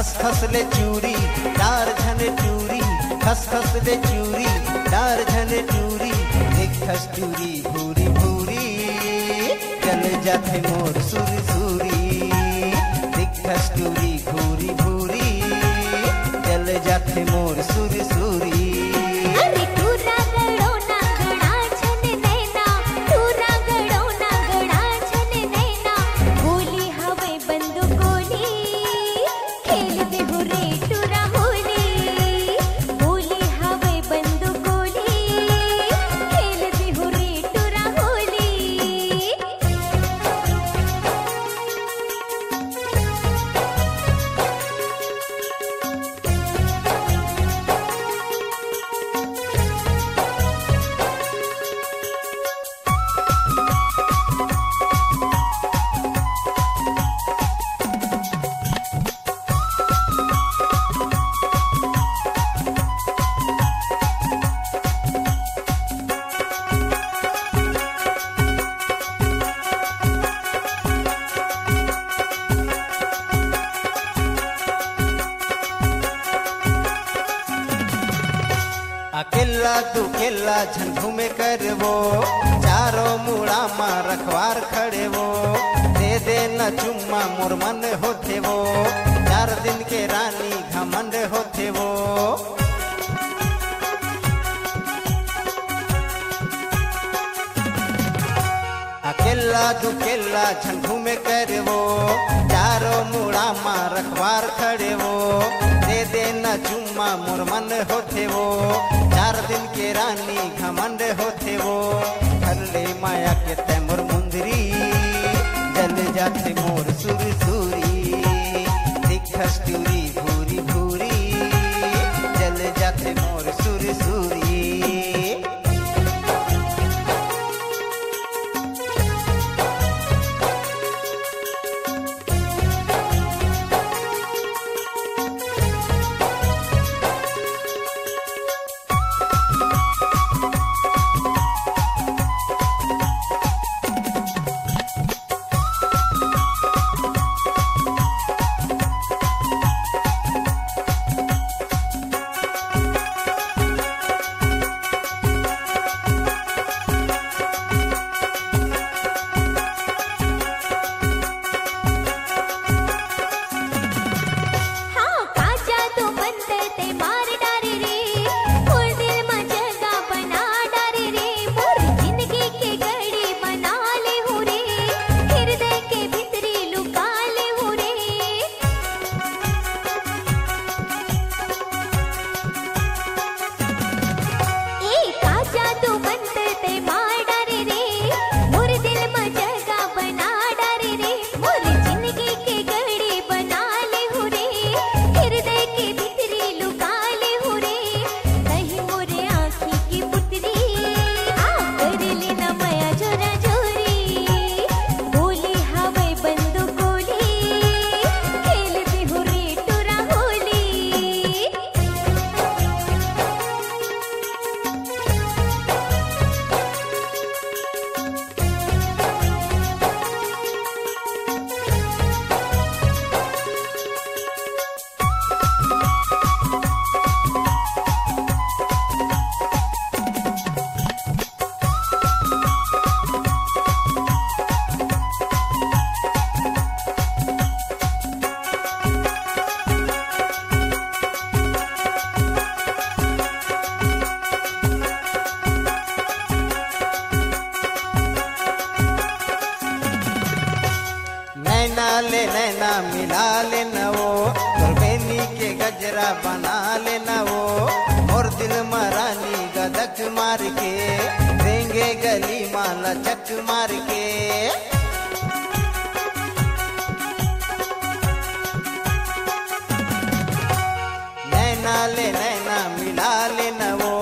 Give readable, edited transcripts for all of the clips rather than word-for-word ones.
खस खस ले चूरी डार झन टूरी, खस खस ले चूरी डार झन टूरी, देख कस्तूरी भूरी भूरी चल जाते मोर सुरी सुरी, देख कस्तूरी भूरी भूरी चल जाते मोर सुरी सुरी। अकेला दुकेला झन घूमे करवो, चारों मुड़ा मा रखवार खड़े वो, दे दे न चुम्मा मोर मन होथे वो, 4 दिन के रानी घमंड होथे वो। अकेला दुकेला झन घूमे करवो, चारों मुड़ा मा रखवार खड़े वो, दे दे न चुम्मा मोर मन होथे वो, 4 दिन के रानी घमंड होथे वो। कर ले माया के तैमुर मुंदरी जल जाते मोर सुरी सुरी, दिख कस्तूरी भूरी भूरी जल जाते मोर सुरी सुरी। नैना मिला लेना वो, गुरबेनी के गजरा बना लेना वो, और दिल मरानी गदक मार के देंगे गली माला चक मार के। नैना मिला लेना वो,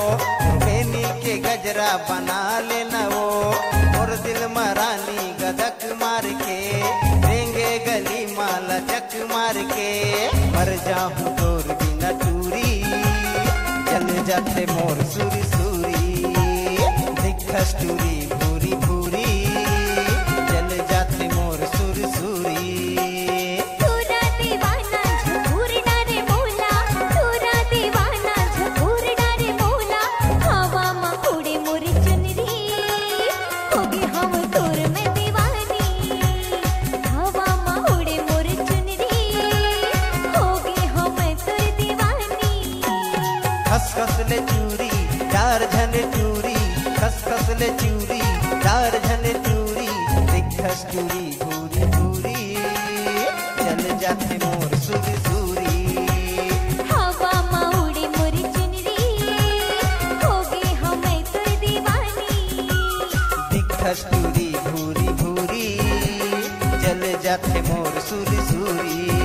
गुरबेनी के गजरा बना लेना वो, और दिल मरानी गदक मार के देंगे गली माला चक मार के। मर जाऊं तोर बिना टूरी चल जाते मोर सुरी सुरी, दिख कस्तूरी भूरी भूरी चल जाते मोर सुरी सुरी। तूरा दीवाना झूर डाल धन चूरी दिखस चूरी भूरी भूरी चल जाते मोर सुरी सुरी हवा में उड़े मोर चुनरी हो गए हमें तो दीवानी दिखस चूरी भूरी भूरी चल जाते मोर सुरी सुरी